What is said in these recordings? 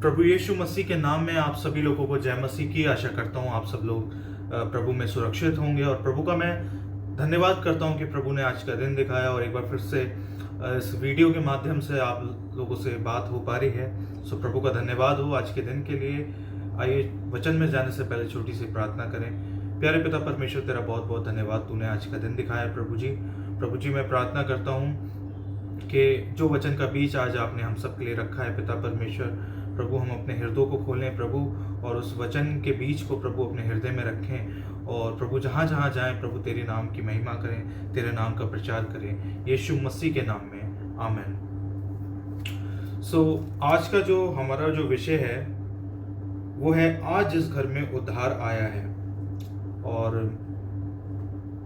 प्रभु यीशु मसीह के नाम में आप सभी लोगों को जय मसीह की आशा करता हूँ। आप सब लोग प्रभु में सुरक्षित होंगे और प्रभु का मैं धन्यवाद करता हूँ कि प्रभु ने आज का दिन दिखाया और एक बार फिर से इस वीडियो के माध्यम से आप लोगों से बात हो पा रही है। सो प्रभु का धन्यवाद हो आज के दिन के लिए। आइए वचन में जाने से पहले छोटी सी प्रार्थना करें। प्यारे पिता परमेश्वर, तेरा बहुत बहुत धन्यवाद, तूने आज का दिन दिखाया है प्रभु जी। प्रभु जी, मैं प्रार्थना करता हूँ कि जो वचन का बीज आज आपने हम सब के लिए रखा है पिता परमेश्वर, प्रभु हम अपने हृदयों को खोलें प्रभु, और उस वचन के बीज को प्रभु अपने हृदय में रखें और प्रभु जहाँ जहाँ जाएं प्रभु तेरे नाम की महिमा करें, तेरे नाम का प्रचार करें, यीशु मसीह के नाम में, आमीन। आज का जो हमारा जो विषय है वो है आज इस घर में उद्धार आया है। और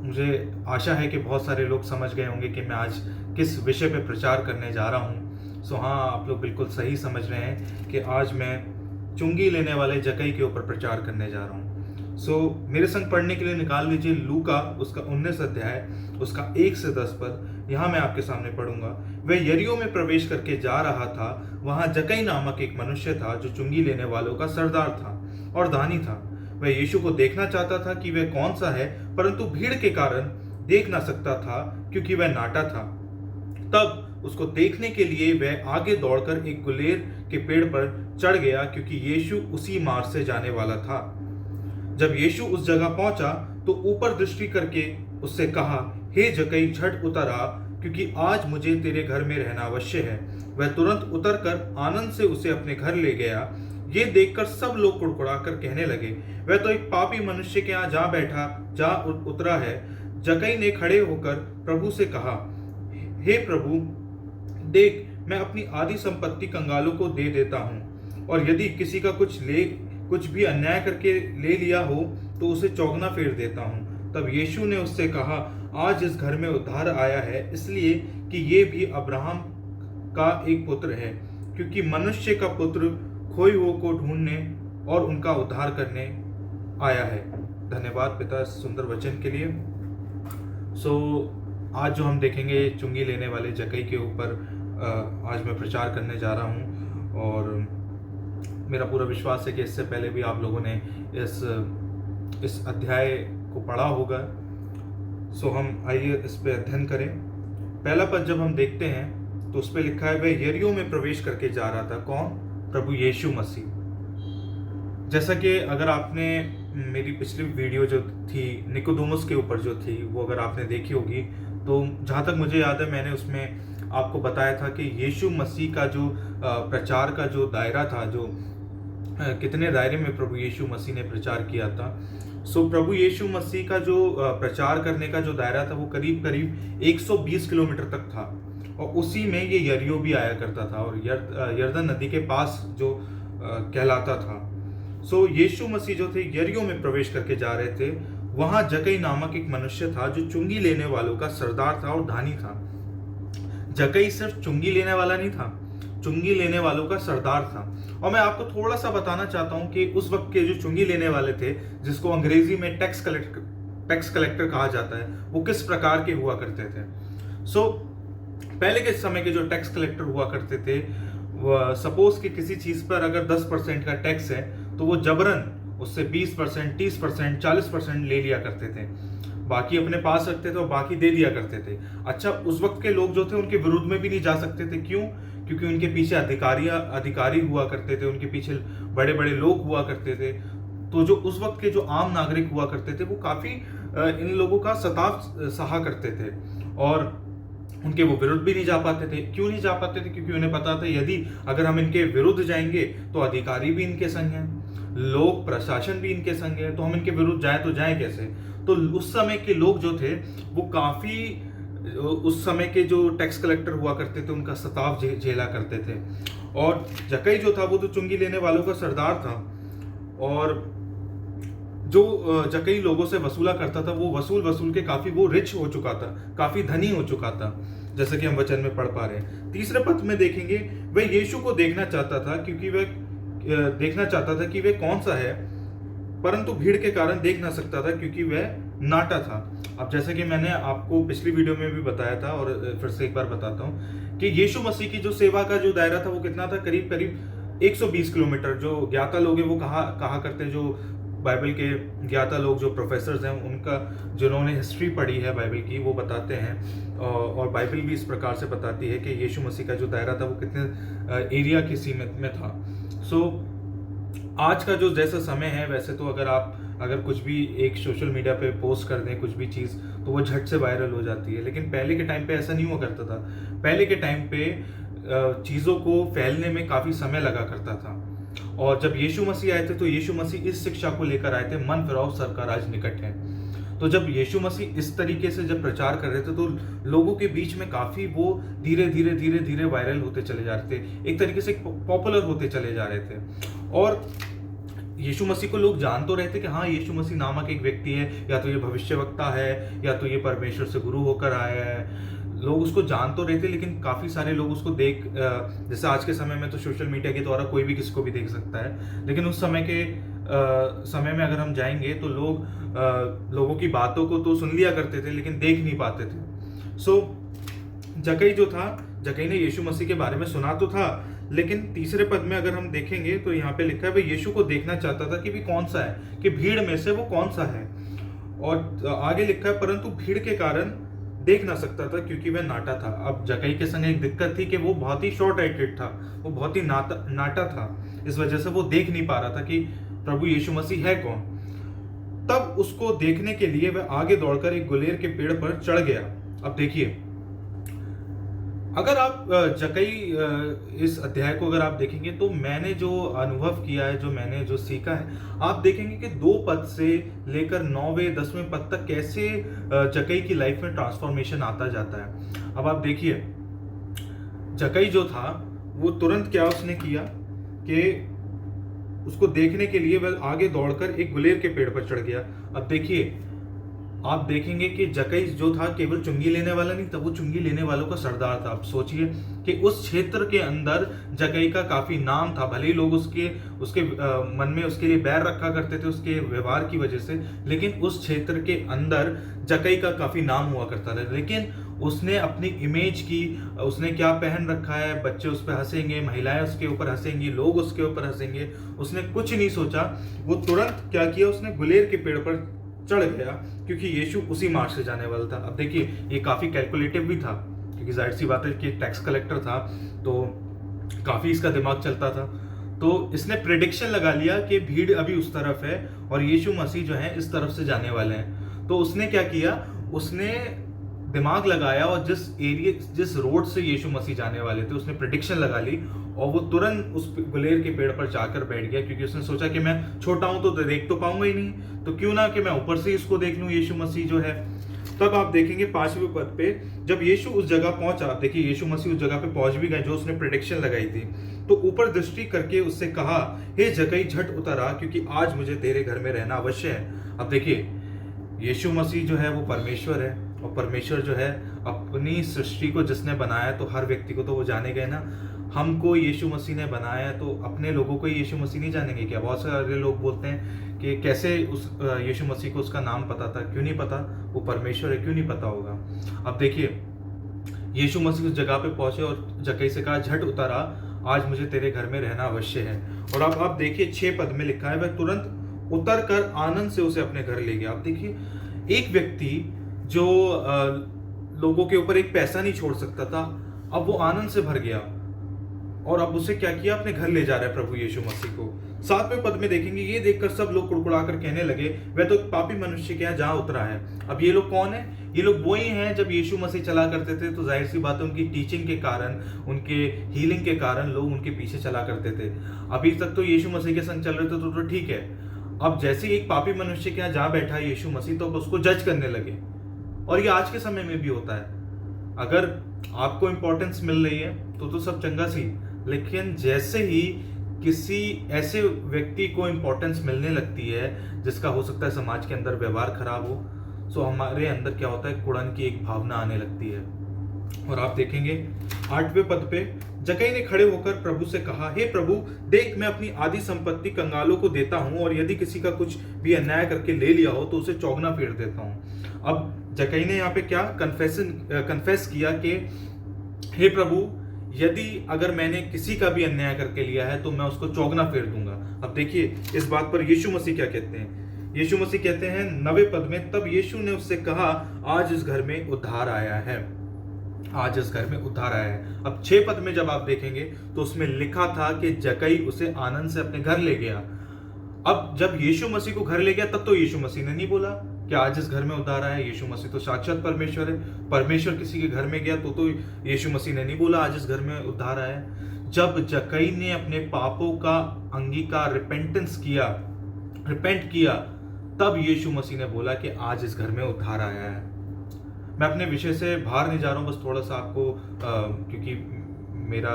मुझे आशा है कि बहुत सारे लोग समझ गए होंगे कि मैं आज किस विषय पे प्रचार करने जा रहा हूँ। हाँ, आप लोग बिल्कुल सही समझ रहे हैं कि आज मैं चुंगी लेने वाले जक्कई के ऊपर प्रचार करने जा रहा हूँ। मेरे संग पढ़ने के लिए निकाल लीजिए लूका उसका 19 अध्याय उसका 1 से 10 पद। यहाँ मैं आपके सामने पढ़ूंगा। वह यरीहो में प्रवेश करके जा रहा था। वहाँ जक्कई नामक एक मनुष्य था जो चुंगी लेने वालों का सरदार था और दानी था। वह यीशु को देखना चाहता था कि वह कौन सा है, परंतु भीड़ के कारण देख ना सकता था क्योंकि वह नाटा था। तब उसको देखने के लिए वह आगे दौड़कर एक गुलेर के पेड़ पर चढ़ गया, क्योंकि यीशु उसी मार्ग से जाने वाला था। जब यीशु उस जगह पहुंचा तो ऊपर दृष्टि करके उससे कहा, हे जक्कई, झट उतर आ, क्योंकि आज मुझे तेरे घर में रहना अवश्य है। वह तुरंत उतरकर आनंद से उसे अपने घर ले गया। ये देखकर सब लोग कुड़कुड़ाकर कहने लगे, वह तो एक पापी मनुष्य के यहाँ जा उतरा है। जक्कई ने खड़े होकर प्रभु से कहा, हे प्रभु, देख, मैं अपनी आधी संपत्ति कंगालों को दे देता हूँ, और यदि किसी का कुछ भी अन्याय करके ले लिया हो तो उसे चौगना फेर देता हूँ। तब यीशु ने उससे कहा, आज इस घर में उद्धार आया है, इसलिए कि ये भी अब्राहम का एक पुत्र है, क्योंकि मनुष्य का पुत्र खोए हुओं को ढूंढने और उनका उद्धार करने आया है। धन्यवाद पिता इस सुंदर वचन के लिए। आज जो हम देखेंगे चुंगी लेने वाले जक्कई के ऊपर आज मैं प्रचार करने जा रहा हूँ, और मेरा पूरा विश्वास है कि इससे पहले भी आप लोगों ने इस अध्याय को पढ़ा होगा। हम आइए इस पे अध्ययन करें। पहला पद जब हम देखते हैं तो उस पे लिखा है, वह यरीहो में प्रवेश करके जा रहा था। कौन? प्रभु यीशु मसीह। जैसा कि अगर आपने मेरी पिछली वीडियो जो थी निकोदेमुस के ऊपर जो थी वो अगर आपने देखी होगी, तो जहाँ तक मुझे याद है मैंने उसमें आपको बताया था कि यीशु मसीह का जो प्रचार का जो दायरा था, जो कितने दायरे में प्रभु यीशु मसीह ने प्रचार किया था। प्रभु यीशु मसीह का जो प्रचार करने का जो दायरा था वो करीब करीब 120 किलोमीटर तक था, और उसी में ये यरीहो भी आया करता था, और यरदन नदी के पास जो कहलाता था। यीशु मसीह जो थे यरीहो में प्रवेश करके जा रहे थे। वहां जक्कई नामक एक मनुष्य था जो चुंगी लेने वालों का सरदार था और धानी था। जक्कई सिर्फ चुंगी लेने वाला नहीं था, चुंगी लेने वालों का सरदार था। और मैं आपको थोड़ा सा बताना चाहता हूं कि उस वक्त के जो चुंगी लेने वाले थे, जिसको अंग्रेजी में टैक्स कलेक्टर कहा जाता है, वो किस प्रकार के हुआ करते थे। पहले के समय के जो टैक्स कलेक्टर हुआ करते थे, सपोज कि किसी चीज पर अगर 10% का टैक्स है तो वो जबरन उससे 20%, 30%, 40% ले लिया करते थे, बाकी अपने पास रखते थे और बाकी दे दिया करते थे। अच्छा, उस वक्त के लोग जो थे उनके विरुद्ध में भी नहीं जा सकते थे। क्यों? क्योंकि उनके पीछे अधिकारी हुआ करते थे, उनके पीछे बड़े बड़े लोग हुआ करते थे। तो जो उस वक्त के जो आम नागरिक हुआ करते थे वो काफी इन लोगों का सताव सहा करते थे, और उनके वो विरुद्ध भी नहीं जा पाते थे। क्यों नहीं जा पाते थे? क्योंकि उन्हें पता था यदि अगर हम इनके विरुद्ध जाएंगे तो अधिकारी भी इनके संग हैं, लोग प्रशासन भी इनके संग है, तो हम इनके विरुद्ध जाए तो जाए कैसे। तो उस समय के लोग जो थे वो काफी उस समय के जो टैक्स कलेक्टर हुआ करते थे उनका सताव झेला करते थे। और जक्कई जो था वो तो चुंगी लेने वालों का सरदार था, और जो जक्कई लोगों से वसूला करता था वो वसूल के काफी वो रिच हो चुका था, काफी धनी हो चुका था, जैसे कि हम वचन में पढ़ पा रहे हैं। तीसरे पद में देखेंगे, वह यीशु को देखना चाहता था कि वह कौन सा है, परंतु भीड़ के कारण देख ना सकता था क्योंकि वह नाटा था। अब जैसे कि मैंने आपको पिछली वीडियो में भी बताया था और फिर से एक बार बताता हूँ कि यीशु मसीह की जो सेवा का जो दायरा था वो कितना था, करीब करीब 120 किलोमीटर। जो ज्ञाता लोग हैं वो कहा कहा करते हैं, जो बाइबल के ज्ञाता लोग, जो प्रोफेसर्स हैं, उनका जिन्होंने हिस्ट्री पढ़ी है बाइबल की, वो बताते हैं और बाइबल भी इस प्रकार से बताती है कि यीशु मसीह का जो दायरा था वो कितने एरिया की सीमित में था। सो आज का जो जैसा समय है, वैसे तो अगर कुछ भी एक सोशल मीडिया पे पोस्ट कर दें कुछ भी चीज़, तो वो झट से वायरल हो जाती है। लेकिन पहले के टाइम पे ऐसा नहीं हुआ करता था। पहले के टाइम पे चीज़ों को फैलने में काफ़ी समय लगा करता था। और जब यीशु मसीह आए थे तो यीशु मसीह इस शिक्षा को लेकर आए थे, मन फिराओ सरकार आज निकट है। तो जब यीशु मसीह इस तरीके से जब प्रचार कर रहे थे तो लोगों के बीच में काफ़ी वो धीरे धीरे धीरे धीरे वायरल होते चले जा रहे थे, एक तरीके से पॉपुलर होते चले जा रहे थे। और यीशु मसीह को लोग जान तो रहे थे कि हाँ, यीशु मसीह नामक एक व्यक्ति है, या तो ये भविष्यवक्ता है, या तो ये परमेश्वर से गुरु होकर आया है। लोग उसको जान तो रहे थे, लेकिन काफ़ी सारे लोग उसको जैसे आज के समय में तो सोशल मीडिया के द्वारा कोई भी किसी को भी देख सकता है, लेकिन उस समय में अगर हम जाएंगे तो लोगों की बातों को तो सुन लिया करते थे, लेकिन देख नहीं पाते थे। सो जक्कई ने यीशु मसीह के बारे में सुना तो था, लेकिन तीसरे पद में अगर हम देखेंगे तो यहाँ पे लिखा है वह यीशु को देखना चाहता था कि भी कौन सा है, कि भीड़ में से वो कौन सा है। और आगे लिखा है परंतु भीड़ के कारण देख ना सकता था क्योंकि वह नाटा था। अब जक्कई के संग एक दिक्कत थी कि वो बहुत ही शॉर्ट हाइटेड था, वो बहुत ही नाटा था, इस वजह से वो देख नहीं पा रहा था कि प्रभु यीशु मसीह है कौन। तब उसको देखने के लिए वह आगे दौड़कर एक गुलेर के पेड़ पर चढ़ गया। अब देखिए, अगर आप जक्कई इस अध्याय को अगर आप देखेंगे तो मैंने जो अनुभव किया है, जो मैंने जो सीखा है, आप देखेंगे कि 2 पद से लेकर 9वें 10वें पद तक कैसे जक्कई की लाइफ में ट्रांसफॉर्मेशन आता जाता है। अब आप देखिए, जक्कई जो था वो तुरंत क्या उसने किया कि उसको देखने के लिए वह आगे दौड़कर एक गुलेर के पेड़ पर चढ़ गया। अब देखिए, आप देखेंगे कि जक्कई जो था केवल चुंगी लेने वाला नहीं था, वो चुंगी लेने वालों का सरदार था। आप सोचिए कि उस क्षेत्र के अंदर जक्कई का काफी नाम था, भले ही लोग उसके मन में उसके लिए बैर रखा करते थे उसके व्यवहार की वजह से, लेकिन उस क्षेत्र के अंदर जक्कई का काफी नाम हुआ करता था। लेकिन उसने अपनी इमेज की, उसने क्या पहन रखा है, बच्चे उस पर हंसेंगे, महिलाएं उसके ऊपर हंसेंगी, लोग उसके ऊपर हंसेंगे, उसने कुछ नहीं सोचा। वो तुरंत क्या किया, उसने गुलेर के पेड़ पर चढ़ गया क्योंकि यीशु उसी मार्ग से जाने वाला था। अब देखिए, ये काफी कैलकुलेटिव भी था क्योंकि जाहिर सी बात है कि टैक्स कलेक्टर था, तो काफी इसका दिमाग चलता था। तो इसने प्रेडिक्शन लगा लिया कि भीड़ अभी उस तरफ है और यीशु मसीह जो है इस तरफ से जाने वाले हैं। तो उसने क्या किया, उसने दिमाग लगाया और जिस रोड से यीशु मसीह जाने वाले थे उसने प्रेडिक्शन लगा ली और वो तुरंत उस गुलेर के पेड़ पर जाकर बैठ गया, क्योंकि उसने सोचा कि मैं छोटा हूं तो देख तो पाऊंगा ही नहीं, तो क्यों ना कि मैं ऊपर से इसको देख लूं, यीशु मसीह जो है। तब आप देखेंगे 5वें पद पे, जब यीशु उस जगह पहुंचा, देखिए यीशु मसीह उस जगह पे पहुंच भी गए जो उसने प्रेडिक्शन लगाई थी, तो ऊपर दृष्टि करके उससे कहा, हे जक्कई झट उतर आ, क्योंकि आज मुझे तेरे घर में रहना अवश्य है। अब देखिए, यीशु मसीह जो है वो परमेश्वर है, और परमेश्वर जो है अपनी सृष्टि को जिसने बनाया, तो हर व्यक्ति को तो वो जानेगा ना। हमको यीशु मसीह ने बनाया, तो अपने लोगों को यीशु मसीह नहीं जानेंगे क्या? बहुत सारे लोग बोलते हैं कि कैसे उस यीशु मसीह को उसका नाम पता था। क्यों नहीं पता? वो परमेश्वर है, क्यों नहीं पता होगा? अब देखिए, यीशु मसीह उस जगह पे पहुंचे और जक्कई से कहा, झट उतर आ, आज मुझे तेरे घर में रहना अवश्य है। और अब आप देखिए 6 पद में लिखा है, वह तुरंत उतर कर आनंद से उसे अपने घर ले गया। आप देखिए, एक व्यक्ति जो लोगों के ऊपर एक पैसा नहीं छोड़ सकता था, अब वो आनंद से भर गया और अब उसे क्या किया, अपने घर ले जा रहा है प्रभु यीशु मसीह को। 7वें पद में देखेंगे, ये देखकर सब लोग कुड़कुड़ा कर कहने लगे, वह तो पापी मनुष्य के यहाँ जा उतरा है। अब ये लोग कौन है? ये लोग वही हैं जब यीशु मसीह चला करते थे तो जाहिर सी बात है उनकी टीचिंग के कारण, उनके हीलिंग के कारण लोग उनके पीछे चला करते थे। अभी तक तो यीशु मसीह के संग चल रहे थे तो ठीक है। अब जैसे एक पापी मनुष्य के यहाँ जा बैठा है यीशु मसीह, तो उसको जज करने लगे। और ये आज के समय में भी होता है। अगर आपको इंपॉर्टेंस मिल रही है तो सब चंगा सी, लेकिन जैसे ही किसी ऐसे व्यक्ति को इंपॉर्टेंस मिलने लगती है जिसका हो सकता है समाज के अंदर व्यवहार खराब हो, तो हमारे अंदर क्या होता है, कुड़न की एक भावना आने लगती है। और आप देखेंगे 8वें पद पे, जक्कई ने खड़े होकर प्रभु से कहा, हे प्रभु, देख मैं अपनी आधी संपत्ति कंगालों को देता हूं, और यदि किसी का कुछ भी अन्याय करके ले लिया हो तो उसे चौगना फेर देता हूं। अब जक्कई ने यहाँ पे क्या कन्फेस किया कि हे प्रभु, यदि अगर मैंने किसी का भी अन्याय करके लिया है तो मैं उसको चौगना फेर दूंगा। अब देखिए इस बात पर यीशु मसीह क्या कहते हैं। यीशु मसीह कहते हैं 9वें पद में, तब यीशु ने उससे कहा, आज इस घर में उद्धार आया है, आज इस घर में उद्धार आया है। अब 6 पद में जब आप देखेंगे तो उसमें लिखा था कि जक्कई उसे आनंद से अपने घर ले गया। अब जब यीशु मसीह को घर ले गया तब तो यीशु मसीह ने नहीं बोला कि आज इस घर में उद्धार आया। यीशु मसीह तो साक्षात परमेश्वर है, परमेश्वर किसी के घर में गया तो यीशु मसीह ने नहीं बोला आज इस घर में उद्धार आया। जब जक्कई ने अपने पापों का अंगीकार रिपेंट किया तब यीशु मसीह ने बोला कि आज इस घर में उद्धार आया है। मैं अपने विषय से बाहर नहीं जा रहा हूँ, बस थोड़ा सा आपको क्योंकि मेरा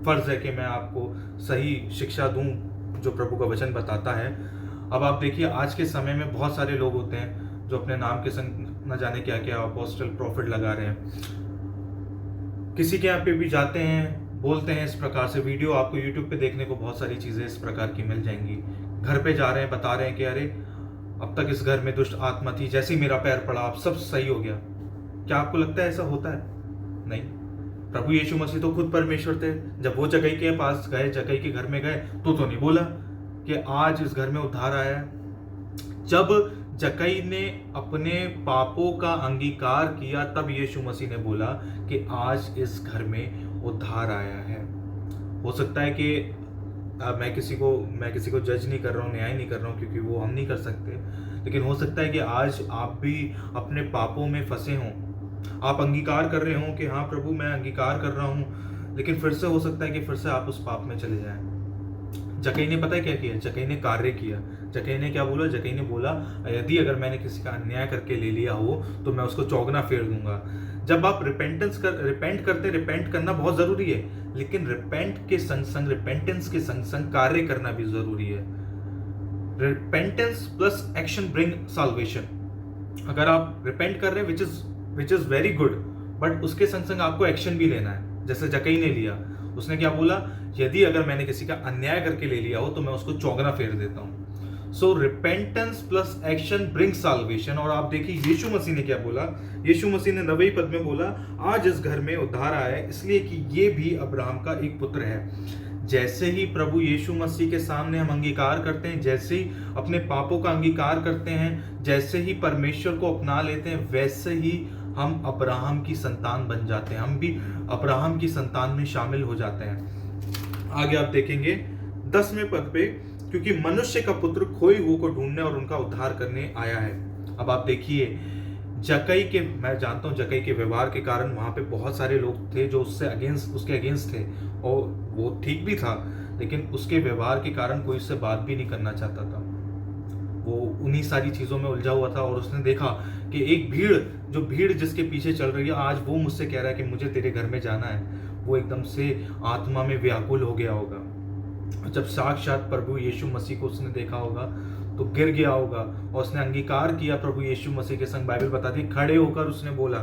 फर्ज है कि मैं आपको सही शिक्षा दूं जो प्रभु का वचन बताता है। अब आप देखिए आज के समय में बहुत सारे लोग होते हैं जो अपने नाम के संग न जाने क्या क्या अपोस्टल प्रॉफिट लगा रहे हैं। किसी के यहाँ पे भी जाते हैं, बोलते हैं इस प्रकार से। वीडियो आपको यूट्यूब पे देखने को बहुत सारी चीज़ें इस प्रकार की मिल जाएंगी। घर पे जा रहे हैं, बता रहे हैं कि अरे अब तक इस घर में दुष्ट आत्मा थी, जैसे ही मेरा पैर पड़ा अब सब सही हो गया। क्या आपको लगता है ऐसा होता है? नहीं। प्रभु यीशु मसीह तो खुद परमेश्वर थे। जब वो जक्कई के पास गए, जक्कई के घर में गए तो नहीं बोला कि आज इस घर में उद्धार आया है। जब जक्कई ने अपने पापों का अंगीकार किया तब यीशु मसीह ने बोला कि आज इस घर में उद्धार आया है। हो सकता है कि मैं किसी को जज नहीं कर रहा हूँ, न्याय नहीं कर रहा हूँ, क्योंकि वो हम नहीं कर सकते। लेकिन हो सकता है कि आज आप भी अपने पापों में फंसे हों। आप अंगीकार कर रहे हो कि हाँ प्रभु मैं अंगीकार कर रहा हूँ, लेकिन फिर से हो सकता है कि फिर से आप उस पाप में चले जाएं। जक्कई ने पता है क्या किया? जक्कई ने कार्य किया। जक्कई ने क्या बोला? जक्कई ने बोला यदि अगर मैंने किसी का अन्याय करके ले लिया हो तो मैं उसको चौगना फेर दूंगा। जब आप रिपेंट करना बहुत जरूरी है, लेकिन रिपेंटेंस के संग संग कार्य करना भी जरूरी है। Repentance plus action bring salvation. अगर आप रिपेंट कर रहे हैं which is very good, but उसके संग संग आपको एक्शन भी लेना है, जैसे जक्कई ने लिया। उसने क्या बोला? यदि अगर मैंने किसी का अन्याय करके ले लिया हो तो मैं उसको चौगना फेर देता हूं। So repentance plus action bring salvation. और आप देखिए यीशु मसीह ने क्या बोला। यीशु मसीह ने 9वें पद में बोला, आज इस घर में उद्धार आया है इसलिए कि ये भी अब्राहम का एक पुत्र है। जैसे ही प्रभु यीशु मसीह के सामने हम अंगीकार करते हैं, जैसे ही अपने पापों का अंगीकार करते हैं, जैसे ही परमेश्वर को अपना लेते हैं, वैसे ही हम अब्राहम की संतान बन जाते हैं। हम भी अब्राहम की संतान में शामिल हो जाते हैं। आगे आप देखेंगे 10वें पद पे, क्योंकि मनुष्य का पुत्र खोई हुओं को ढूंढने और उनका उद्धार करने आया है। अब आप देखिए मैं जानता हूं जक्कई के व्यवहार के कारण वहां पे बहुत सारे लोग थे जो उसके अगेंस्ट थे, और वो ठीक भी था, लेकिन उसके व्यवहार के कारण कोई उससे बात भी नहीं करना चाहता था। वो उन्हीं सारी चीज़ों में उलझा हुआ था, और उसने देखा कि एक भीड़ जिसके पीछे चल रही है, आज वो मुझसे कह रहा है कि मुझे तेरे घर में जाना है। वो एकदम से आत्मा में व्याकुल हो गया होगा। जब साक्षात प्रभु यीशु मसीह को उसने देखा होगा तो गिर गया होगा, और उसने अंगीकार किया प्रभु यीशु मसीह के संग। बाइबल बताती है खड़े होकर उसने बोला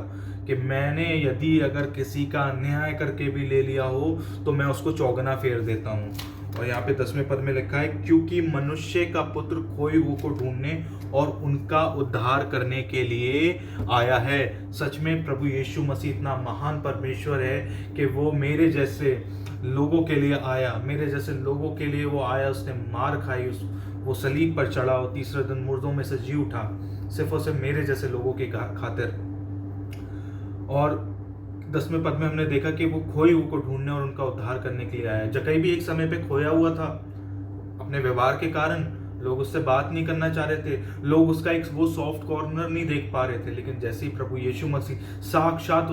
कि मैंने यदि अगर किसी का अन्याय करके भी ले लिया हो तो मैं उसको चौगना फेर देता हूँ। और यहाँ पे 10वें पद में लिखा है, क्योंकि मनुष्य का पुत्र खोए हुओं को ढूंढने और उनका उद्धार करने के लिए आया है। सच में प्रभु यीशु मसीह इतना महान परमेश्वर है कि वो मेरे जैसे लोगों के लिए आया, वो आया। उसने मार खाई, वो सलीब पर चढ़ा और तीसरे दिन मुर्दों में से जी उठा, सिर्फ और सिर्फ मेरे जैसे लोगों के खातिर। और 10वें पद में हमने देखा कि वो खोए हुए को ढूंढने और उनका उद्धार करने के लिए आया। जक्कई भी एक समय पे खोया हुआ था। अपने व्यवहार के कारण लोग उससे बात नहीं करना चाह रहे थे, लोग उसका एक वो सॉफ्ट कॉर्नर नहीं देख पा रहे थे। लेकिन जैसे ही प्रभु यीशु मसीह साक्षात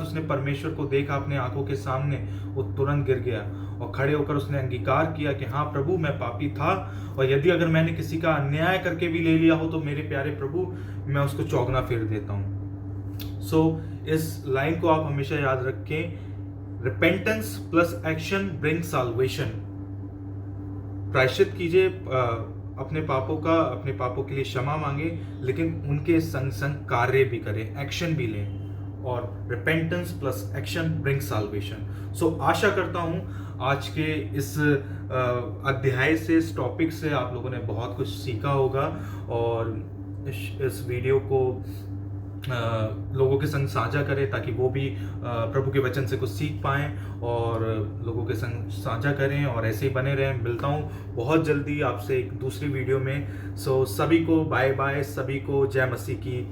उसने परमेश्वर को देखा अपने आंखों के सामने, वो तुरंत गिर गया और खड़े होकर उसने अंगीकार किया कि हाँ प्रभु मैं पापी था, और यदि अगर मैंने किसी का अन्याय करके भी ले लिया हो तो मेरे प्यारे प्रभु मैं उसको चौगना फेर देता हूँ। इस लाइन को आप हमेशा याद रखें, repentance plus action bring salvation. प्रायश्चित कीजिए, अपने पापों के लिए क्षमा मांगे, लेकिन उनके संग संग कार्य भी करें, एक्शन भी लें। और repentance plus action bring salvation. आशा करता हूं आज के इस अध्याय से, इस टॉपिक से आप लोगों ने बहुत कुछ सीखा होगा, और इस वीडियो को लोगों के संग साझा करें, ताकि वो भी प्रभु के वचन से कुछ सीख पाएँ और लोगों के संग साझा करें और ऐसे ही बने रहें। मिलता हूँ बहुत जल्दी आपसे एक दूसरी वीडियो में। सो सभी को बाय बाय, सभी को जय मसीह की।